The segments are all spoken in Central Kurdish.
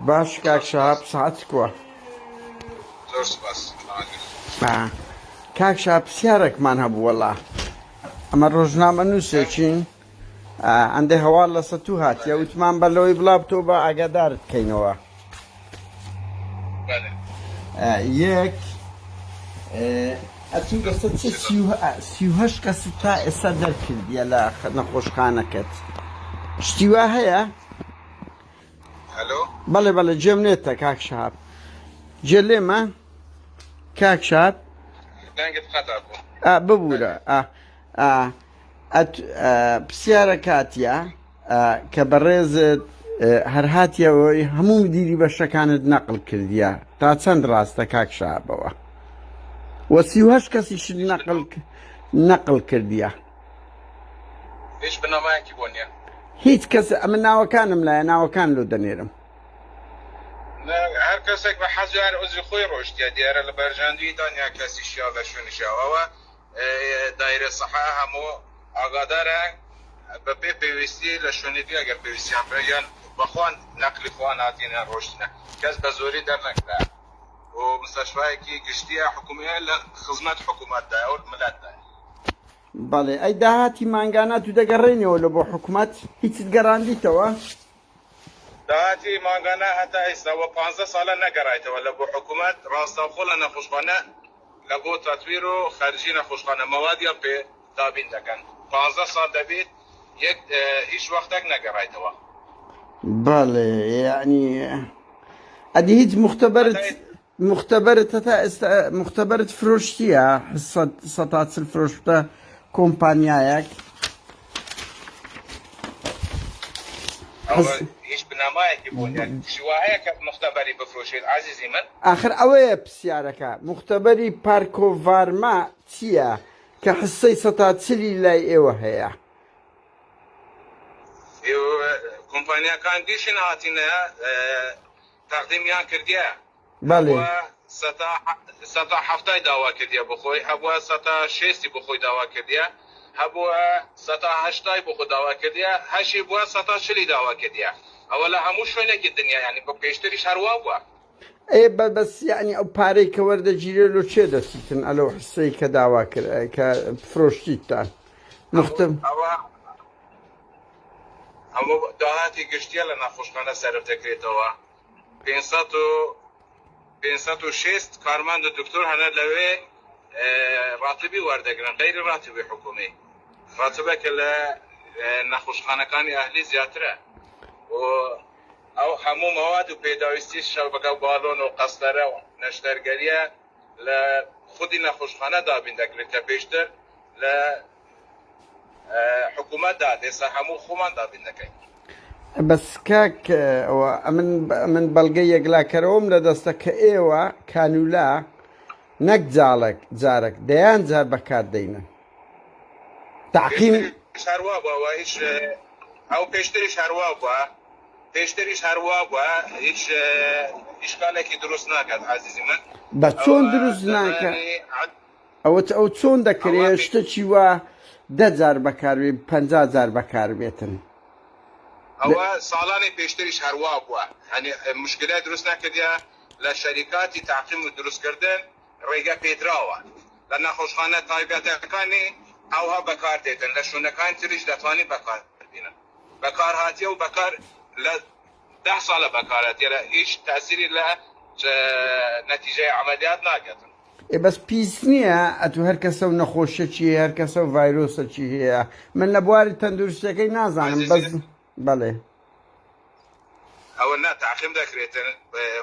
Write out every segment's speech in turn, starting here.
باش کاک شەهاب سەعات کووە زۆر سوپاس. کاک شەهاب پرسیارێکمان هەبوو وەڵا ئەمە ڕۆژنامە نووسێکین ئەندێ هەواڵ لەسەر تو هاتیە وتمان بەلەوەی بڵاو تۆ بە ئاگادارت بکەینەوە یەک ئەچین لەسەر چ 38 کەس تا ئێستا دەرکردیە لە نەخۆشخانەکەت شتی وا هەیە؟ هەلۆ بەڵێ بەڵێ جێم نێتە کاک شەهاب جێ لێمە کاک شەهاب دەنگت خەتا بوو ببوورە پرسیارە کاتیە کە بەڕێزت هەر هاتیەوەی هەموو مدیری بەشەکانت نەقل کردیە تا چەند ڕاستە کاک شەهابەوە وە 38 کەسیش نەقل کردیە هیچ بنەمایەکی بۆ نییە هیچ کەس ئەمە ناوەکانم لایە ناوەکان لۆ دەنێرم هەر کەسێک بە حەزیار عوزری خۆی ڕۆشتیە دیارە لە بەرژاندوی دانیا کەسیشیا لە شوێنیشاوەوە دایرە سەحا هەموو ئاگادارە بە پێ پێویستی لە شوێنێتی ئەگەر پێویستیان بەیان بەخۆن نەقلی خۆیان هاتیێنە ڕۆشتنە کەس بە زۆری دەرنەکرا و مستەشفایەکی گشتیە حکوومیە لە خزمەت حکوومەتدایە و ملەتدایە بەڵێ ئەی داهاتی مانگانات و دەگەڕێنەوە لە بۆ حکوومەت هیچت گەڕاندیتەوە داهاتی ماگانە هەتا ئێستاوە 15 ساڵە نەگەڕایتەوە لە بۆ حکوومەت ڕاستەوخۆ لە نەخۆشخانە لە بۆ تەتویر و خەرجی نەخۆشخانە مەوادیان پێ دابین دەکەن 15 ساڵ دەبێت یەک هیچ وەختێک نەگەڕایتەوە بەڵێ یعنی ئەدی هیچ مختبرت هەتا ئێستا مختبرت فرۆشتیە 140 فرۆشتە کۆمپانیایەک هیچ بنەمایەکی بوو شیوایە کە مختبەری بفرۆشێت عەزیزی من ئاخر ئەوەیە پرسیارەکە مختبەری پارکۆڤارما چییە کە حسەی 140 لای ئێوە هەیە کۆمپانیاکان دیشن هاتینە تەقدیمیان کردیە بەڵێ 170 داوا کردیە بخۆی هەبووە 160 بخۆی داوا کردیە هەبووە 180 بخۆ داوا کردیە هەشی بووە 140 داوا کردیە ئەوە لە هەموو شوێنێکی دنیا ینی بە پێشتریش هەروە بووە بەس یعنی ئەو پارەی کە وەردەگیرێ لۆ چێ دەستیتن ئەلەو حسەی کە داوا کرد کە فرۆشتیتان هەموو داهاتی گشتیە لە نەخۆشخانە سەرف دەکرێتەوە 506 کارمەند دکتۆر هەنە لەوێ ڕاتبی وەردەگرن غەیری ڕاتبی حکومی ڕاتبەکە لە نەخۆشخانەکانی ئەهلی زیاترە و ئەو هەموو مەواد و پێداویستی شەبەکە باڵۆن و قەستەرە و نەشتەرگەریە لە خودی نەخۆشخانە دابین دەکرێت کە پێشتر لە حکوومەتدا ئێستا هەموو خۆمان دابین دەکەین بەس کاک من بەڵگەی یەکلاکەرەوەم لە دەستە کە ئێوە کانولا نەک جارێک دەیان جار بەکاردەینن تاقیم هەروە بووە هیچ ئەو پێشتریش هەروە بووە پێشتریش هەروە بووە هیچ ئیشکالێکی دروست ناکات عەزیزی من بە چۆن دروست ناکات ئەو چۆن دەکرێت شتێکی وە 10 جار بەکاربێ 50 جار بەکاربێتن ئەوە ساڵانی پێشتریش هەروە بووە هەنی مشکلات دروست ناکردە لە شەریکاتی تاقیم و دروستکردن ڕێگە پێدراوە لە نەخۆشخانە تایبەتەکانی ئەوها بەکاردێتن لە شوێنەکان تریش دەتوانین بەکاربێنن بەکار هاتیە و بەکار لە 10 ساڵە بەکارەتێ لە هیچ تاسیری لە نەتیجەی عەمەلیات ناگەتن بەس پیس نییە ئەتو هەر کەسە و نەخۆشەکی هەر کەسە و ڤایرۆسەکی هەیە من لە بواری تەندروستیەکەی نازانم بەس بەڵێ ئەوە نا تاقیم دەکرێتن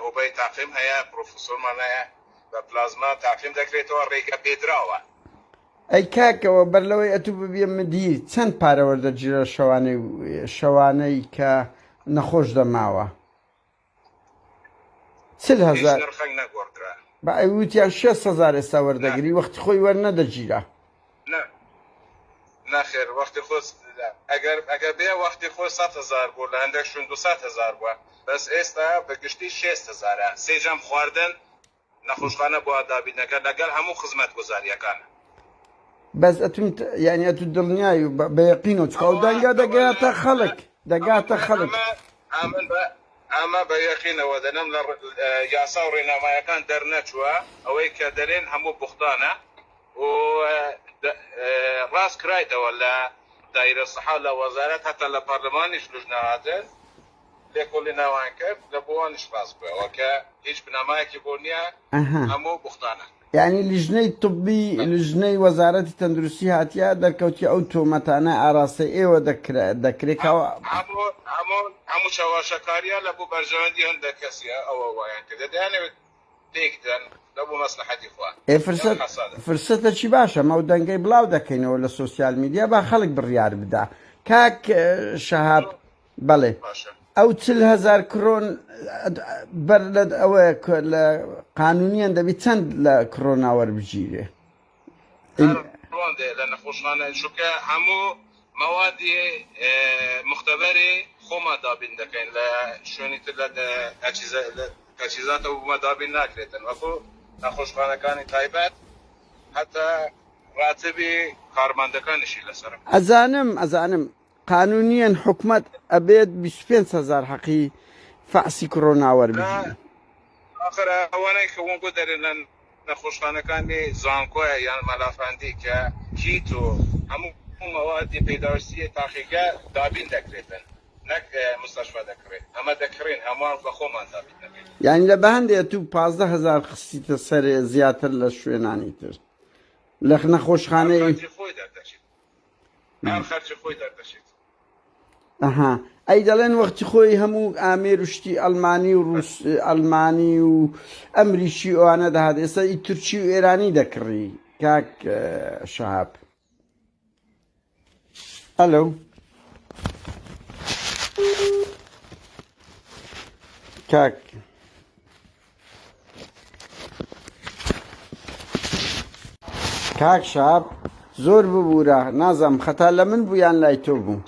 هۆبەی تاقیم هەیە پرۆفسۆرمان هەیە بە پلازما تاقیم دەکرێتەوە ڕێگە پێدراوە ئەی کاکەوە بەر لەوەی ئەتوو ببیە مدیر چەند پارە وەردەگیرە شەوانەی کە نەخۆش دەماوە 40,000 نرخەنگ نەگۆڕدرا بە ئەوتیان 6,000 ئێستا وەردەگری وەختی خۆی وەرنەدەگیرە نەخێر وەختی خۆ ئەگەر بێ وەختی خۆ 100,000 بوو لە هەندێک شوێن 200,000 بووە بەس ئێستا بەگشتی 6,000 سێجەم خواردن نەخۆشخانە بۆ دابینەکە لەگەڵ هەموو خزمەت گوزاریەکانە بەس ئەتون یعنی ئەتو دڵنیایی و بە یەقین و چکە و دەنگا دەگاتە خەڵک ئەمە بە یەقینەوە دەنم لە یاسا و ڕێنامایەکان دەرنەچووە ئەوەی کە دەرێن هەموو بوختانە و ڕاست کرایتەوە لە دایرە سەحا لە وەزارەت هەتا لە پارلەمانیش لوژنەهاتن لێکۆڵی ناوان کرد لە بۆوانش ڕاست بووەوە کە هیچ بنامایەکی بۆ نییە هەموو بوختانە. یعنی لیژنەی طبی لیژنەی وەزارەتی تەندروستی هاتیە دەرکەوتی ئەو تۆمەتانە ئاراستەی ئێوە دەکرێتەوە هەموو چاواشەکاریە لە بۆ بەرژەوەندی هەندێک کەسیە ئەوە وایان کردە دەیانەوێت تێکدەن لە بۆ مەسلحەتی خوا. فرسەتە چی باشە مەو دەنگەی بڵاو دەکەینەوە لە سۆسیال میدیا با خەڵک بڕیار بدا. کاک شەهاب بەڵێ ئەو 40,000 کرۆن بەر ئەوەیە لە قانونیان دەبی چەند لە کرۆنا وەربگیرێ لە نەخۆشخانە چونکە هەموو مەوادی مختبەری خۆمان دابین دەکەین لە شوێنی تر لە تەجهیزاتە بوومە دابین ناکرێتن وەکو نەخۆشخانەکانی تایبەت هەتا ڕاتبی کارمەندەکانیشی لەسەر ئەزانم قانونیان حکومت ئەبێت 25,000 حەقی فەعسی کرۆنا وەربگیرێ. ئاخرە ئەوانەی کە وەنگۆ دەرێن لە نەخۆشخانەکانی زانکۆیە یان مەلافاندی کە کیت و هەموو مەوادی پێداویستی تاقیگە دابین دەکرێتن نەک مستەشفا دەکرێت ئەمە دەکرێن هەمووان بە خۆمان دابین دەکرێت. یعنی لە بەهەندێک تو 15,000 خستیتە سەرێ زیاتر لە شوێنانی تر لە نەخۆشخانەی خۆی دەردەچێت هەر خەرچی خۆی دەردەچێت. ئەها ئەی دەڵێن وەختی خۆی هەموو ئامێر شتی ئەڵمانی و ئەلمانی و ئەمریشی ئەوانە دەهات ئێستا ئی تورکی و ئێرانی دەکڕی کاک شەهاب. ئەلۆ کاک شەهاب زۆر ببوورە نازەم خەتا لە من بوو یان لای تۆ بوو.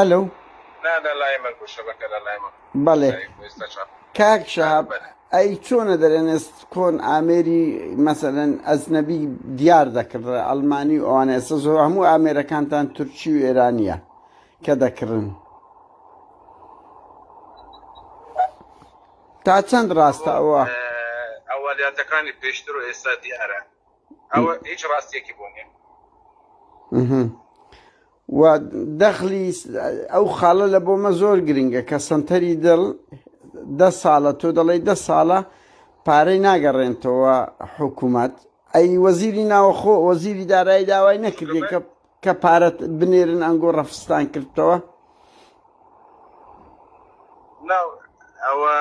ئەلۆ بەڵێ کاک شەهاب ئەی چۆنە دەرێنێست کۆن ئامێری مەسەلەن ئەزنەبی دیار دەکردە ئەڵمانی و ئەوانە ئێستا زۆر هەموو ئامێرەکانتان تورکی و ئێرانیە کە دەکردن تا چەند ڕاستە ئەوە ئەوەلیاتەکانی پێشتر و ئێستا دیارە ئەوە هیچ ڕاستیەکی بۆ نییە. و دەخلی ئەو خاڵە لە بۆمە زۆر گرنگە کە سنتەری دڵ 10 ساڵە تۆ دەڵێ 10 ساڵە پارەی ناگەڕێنتەوە حکوومەت ئەی وەزیری ناوەخۆ وەزیری دارایی داوای نەکردێ کە پارەت بنێرن ئەنگۆ ڕەفستان کردەوە. ئەوە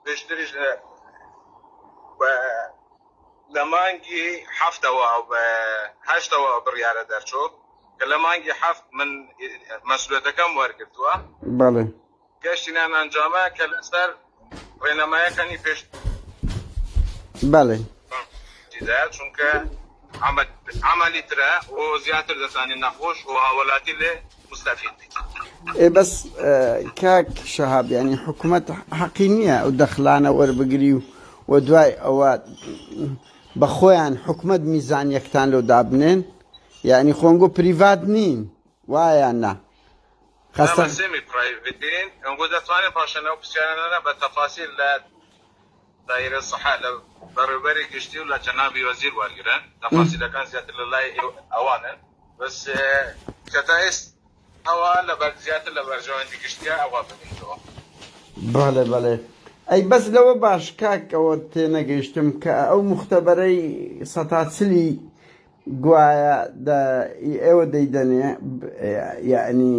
پێشتریش لە مانگی هەفتەوە هەشتەوە بڕیارە دەرچۆ کە لە مانگی هەفت من مەسئولیەتەکەم وەرگرتووە بەڵێ گەشتینان ئەنجامە کە لەسەر ڕێنەمایەکانی پێش بەڵێ چونکە عملی ترە و زیاتر دەزانین نەخۆش و هاوڵاتی لێ مستەفید بیت. بەس کاک شەهاب ینی حکوومەت حەقی نییە ئەو دەخلانە وەربگری و دوای ئەوە بە خۆیان حکوومەت میزانیەکتان لەو دابنێن یعنی خۆنگۆ پریڤات نین وایان نا خەسەمی پرایڤێتین ئەنگۆ دەتوانێت پاشەنە و پرسیارانە بە تەفاسیل لە دایرە سەحا لە بەڕێوەبەری گشتی و لە جەنابی وەزیر وەرگرن تەفاسیلەکان زیاتر لە لای ئەوانن بەس کە تا ئەوە زیاتر لە بەرژەوەندی گشتیە ئەوە ببینەوە. بەڵێ ئەی بەس لەوە باش کاکەوە تێنەگەیشتم کە ئەو مختەبەرەی سەتاچلی گوایە ئێوە دەیدەنێ یعنی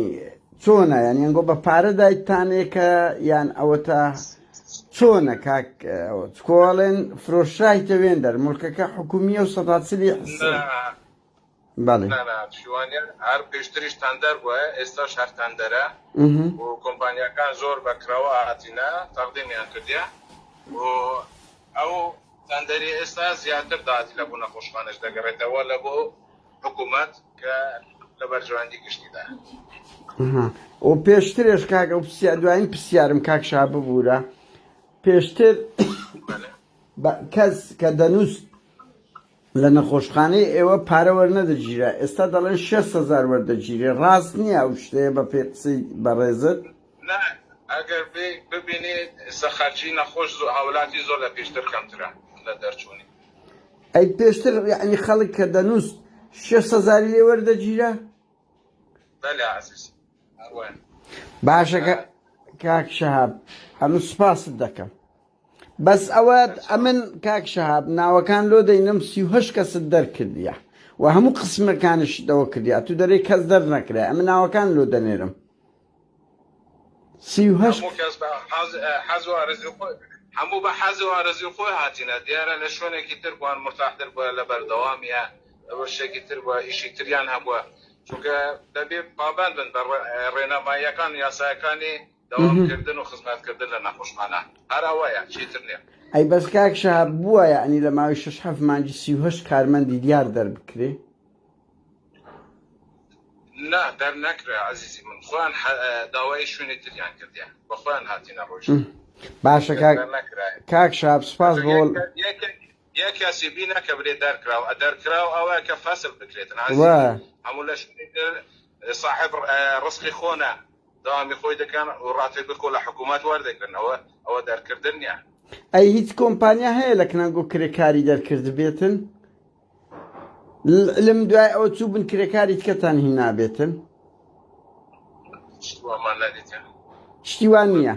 چۆنە یان ئەنگۆ بە پارە دایتانێکە یان ئەوە تا چۆنە کاک کۆڵێن فرۆشای تەوێن دەر مڵکەکە حکومیە و سەتاچلی بەڵێ شوانیان هەر پێشتریش تەندەر بووە ئێستاش هەر تەندەرە و کۆمپانیاکان زۆر بەکرەوە هاتینە تەقدیمیان کردیە و ئەو تەندەری ئێستا زیاتر داهاتی لە بوو نەخۆشخانەش دەگەڕێتەوە لە بۆ حکوومەت کە لە بەرژەوەندی گشتیدا و پێشترێش کاکە و دوایین پرسیارم کاک شەهاب ببوورە پێشتر کەس کە دەنووست لە نەخۆشخانەی ئێوە پارە وەرنەدەگیرە ئێستا دەڵێن 6,000 وەردەگیرێ ڕاست نییە ئەو شتەیە بە پێ قسەی بەڕێزت نه ئەگەر ببینێت سەخەرچی نەخۆش هاولاتی زۆر لە پێشتر کەمترە لە دەرچوونی ئەی پێشتر یعنی خەڵک کە دەنووس 6,000 لێ وەردەگیرە بەلێ عەزیز هەروەیە باشە کاک شەهاب ئەمن سوپاست دەکەم بەس ئەوە ئەمن کاک شەهاب ناوەکان لۆ دەینم 38 کەست دەرکردیە و هەموو قسمەکانش دەوە کردیا تو دەرێ کەس دەرنەکرێ ئەمە ناوەکان لۆ دەنێرم 38 هەموو بە حەز و ئارەزوی خۆی هاتینە دیارە لە شوێنێکی تر بووان مرتاحتر بووە لە بەردەوامیە ئەوە شتێکی تر بووە ئیشی تریان هەبووە چونکە دەبێ پابند بن بە ڕێنەماییەکان و یاسایەکانی دەوامکردن و خزمەتکردن لە نەخۆشخانە هەر ئەوەیە چیتر نییە ئەی بەس کاک شەهاب بووە یعنی لە ماوەی 6-7 مانگی 38 کارمەندی دیار دەربکرێ نا دەرنەکرێ عەزیزی من خۆیان داوای شوێنی تریان کردیان بە خۆیان هاتینە ڕۆژ باشە کاک شەهاب سوپاس بۆ یەک کەسی بینە کە برێ دەرکراوە دەرکراو ئەوە کە فەسل بکرێتن هەموو لە شوێنی صاحب ڕزقی خۆنە داوامی خۆی دەکەن و ڕاتێ بکۆ لە حکوومەت وەردەگرنەوە ئەوە دەرکردن نییە ئەی هیچ کۆمپانیا هەیە لە کنەنگۆ کرێکاری دەرکرد بێتن لەم دوای ئەوە چوو بن کرێکاری تکەتان هی نابێتن شتیوان نییە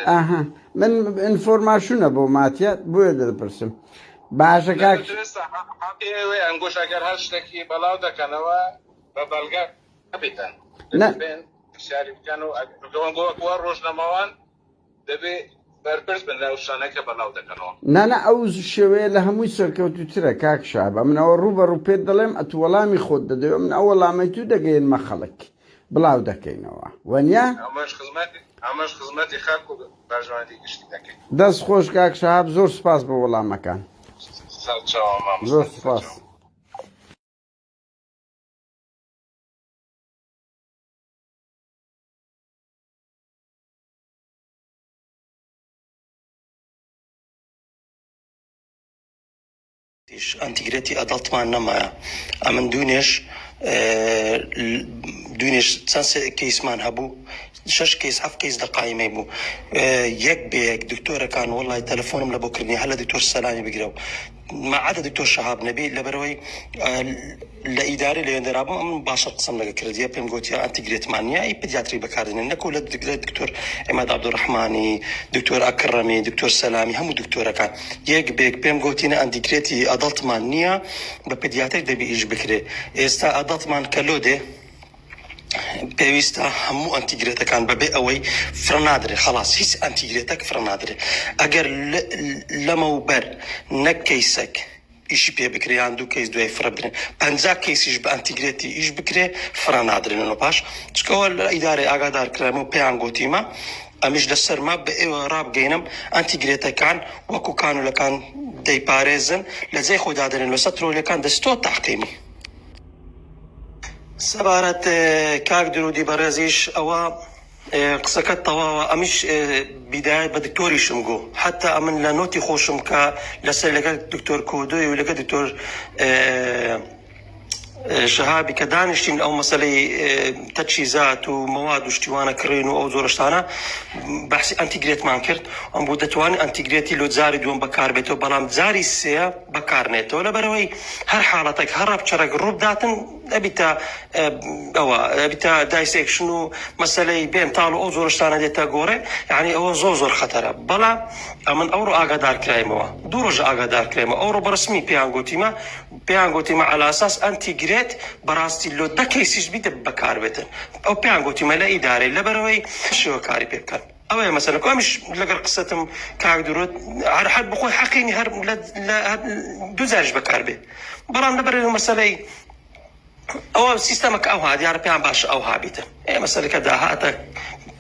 ئاها من ئینفۆرماشونە بۆ ماتیات بۆیە دەپرسم باشە کاک ئەنگۆشەگەر هەر شتێکی بەڵاو دەکەنەوە بە بەڵگە بێتن شاری بکەن و گەوەنگۆوە ڕۆژنەماوان دەبێ بەرپرس بن لە شانەکە بەڵاو دەکەنەوە نانە ئەو شێوەیە لە هەمووی سەرکەوتوترە کاک شەهاب منەوە ڕوبەڕوو پێت دەڵێم ئەت وەڵامی خۆت دەدەوێت من ئەو وەڵامی تو دەگەێنمە خەڵک بڵاو دەکەینەوە وەنیا ئەمەش خزمەتی خەڵک و باژوانی گشتی دەکەین دەست خۆش کاک شەهاب زۆر سوپاس بە وەڵامەکان زۆر سوپاس ئەنتیگرێتی ئەدەڵتمان نەمایە ئەمن دوێنێش چەند کەیسمان هەبوو 6 کەیس 7 کەیس لە قایمەی بوو یەک بەیەک دکتۆرەکان وەڵای تەلەفۆنم لە بۆ کردنی هەر لە دکتۆر سەلامی بگرە و مەعادە دکتۆر شەهاب نەبی لەبەرەوەی لە ئیداری لە وێندەرابووم ئەم باشە قسەم لەگە کردیە پێم گوتیە ئەنتیگرێتمان نیە ئەی پدیاتری بەکاردێنێن نەکو لە دکتۆر ئێمەد عەبدوڕەحمانی دکتۆر ئەکرەمی دکتۆر سەلامی هەموو دکتۆرەکان یەک بێک پێم گوتینە ئەنتیگرێتی ئەدەڵتمان نییە بە پدیاتر دەبی ئیش بکرێ ئێستا ئەدەڵتمان کەلۆدێ پێویستە هەموو ئەنتیگرێتەکان بەبێ ئەوەی فرەنادرێ خلاص هیچ ئەنتیگرێتەک فرەنادرێ ئەگەر لەمەوبەر نەک کەیسەک ئیشی پێ بکریان دوو کەیس دوای فرە بدرێن 50 کەیسیش بە ئەنتیگرێتی ئیش بکرێ فرەنادرێنەوە پاش چکەوە لە ئیدارەی ئاگادارکرام و پێیان گوتیمە ئەمیش لەسەرما بە ئێوە ڕابگەینم ئەنتیگرێتەکان وەکو کانولەکان دەیپارێزن لە جێی خۆدا دەرێن لەسەر ترۆلەکان دەستۆ تاقیمی سەبارەت کاک درودی بەڕێزیش ئەوە قسەکەت تەواوە ئەمیش بیدایەت بە دکتۆریشم گۆ حتا ئەمن لە نۆتی خۆشم کە لەسەر لەگەڵ دکتۆر کۆدۆی و لەگەڵ دکتۆر شەهابی کە دانیشتین ئەو مەسەلەی تەجهیزات و مەواد و شتیوانە کڕین و ئەو زۆرشتانە بەحسی ئەنتیگرێتمان کرد ئەم بۆ دەتوانین ئەنتیگرێتی لۆ جاری دووەم بەکار بێتەوە بەڵام جاری سێە بەکارنێتەوە لەبەرەوەی هەر حاڵەتێک هەر ڕابچەرەك ڕووبداتن ئەبیتە ئەوە ئەبیتە دایسێکشن و مەسەلەی بێنتاڵ و ئەو زۆرشتانە دێتە گۆڕێ یعنی ئەوە زۆر خەتەرە بەڵام ئەمن ئەوڕۆ ئاگادارکرایمەوە دوو ڕۆژە ئاگادارکرێمە ئەوڕۆ بەڕسمی پێیان گوتیمە عەلا ئەساس ئەنتیگرێت بەڕاستی لۆ دە کەیسیش بیتە بەکار بێتن ئەو پێیان گوتیمە لە ئیدارەی لەبەرەوەی شێوە کاری پێ بکەن ئەوەیە مەسەلە ئەمیش لەگەڵ قسەتم کاک درود هەر بخۆی حەقینی هەر دوو جارش بەکار بێ بەڵام لەبەرەوەی مەسەلەی ئەوە سیستەمەکە ئەوها دیارە پێیان باشە ئەوها بیتە مەسەلەکە داهاتە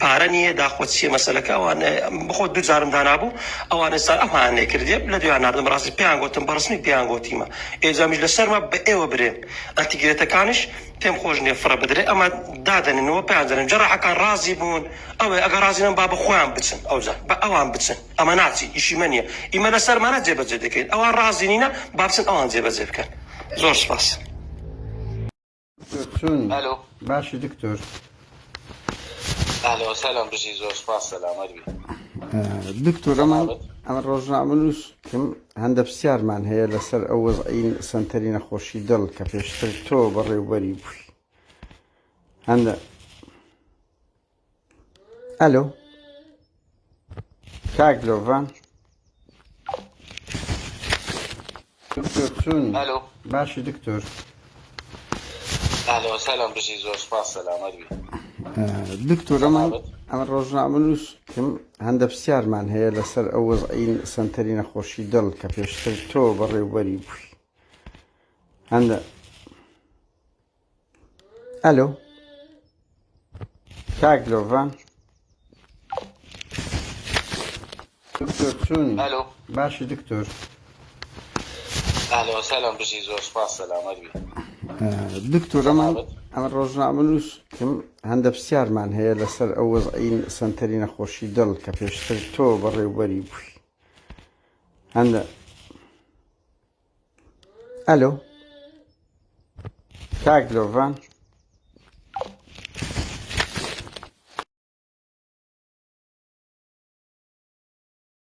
پارە نییە داخۆت چیە مەسەلەکە ئەوانە بخۆ دوو جارم دانابوو ئەوانە سا ئەمان نێکردێ لە دویان نردم ڕاستی پێیان گوتم بەڕسمی پێیان گوتیمە ئێجامیش لەسەرمە بە ئێوە برێن ئەنتیگرێتەکانش پێم خۆش نییە فڕە بدرێ ئەمە دادەنینەوە پێیان دەنێن جەراحەکان ڕازی بوون ئەوێ ئەگە ڕازینەن با بە خۆیان بچن ئەوجار بە ئەوان بچن ئەمە ناچی ئیشی من نییە ئیمە لەسەرمانە جێبەجێ دەکەین ئەوان ڕازی نینە با بچن ئەوان جێبەجێ بکەن زۆر سپاس. الو باشی دکتۆر اهلا وسهلا بشي زور سپاس سلامت بی دکتۆر ئەمە ڕۆژنامە نووسکم هەندە پرسیارمان هەیە لەسەر ئەو وەزعین سنتەری نەخۆشی دڵ کە پێشتر تۆ بەڕێوبەری بووی هەندە ئەلۆ کاک لۆڤان دکتۆر چون الو باشی دکتۆر اهلا وسهلا بشي زور سپاس سلامت بی دکتۆر ئەمە ڕۆژنامە نووسکم هەندە پرسیارمان هەیە لەسەر ئەو وەزعین سنتەری نەخۆشی دڵ کە پێشتر تۆ بەڕێوبەری بووی هەندە ئەلۆ کاک لۆڤان دکتۆر چون الو باشی دکتۆر اهلا وسهلا بشي زور سپاس سلامت بی دکتۆر ئەمە ڕۆژنامە نووسکم هەندە پرسیارمان هەیە لەسەر ئەو وەزعین سنتەری نەخۆشی دڵ کە پێشتر تۆ بەڕێوبەری بووی هەندە ئەلۆ کاک لۆڤان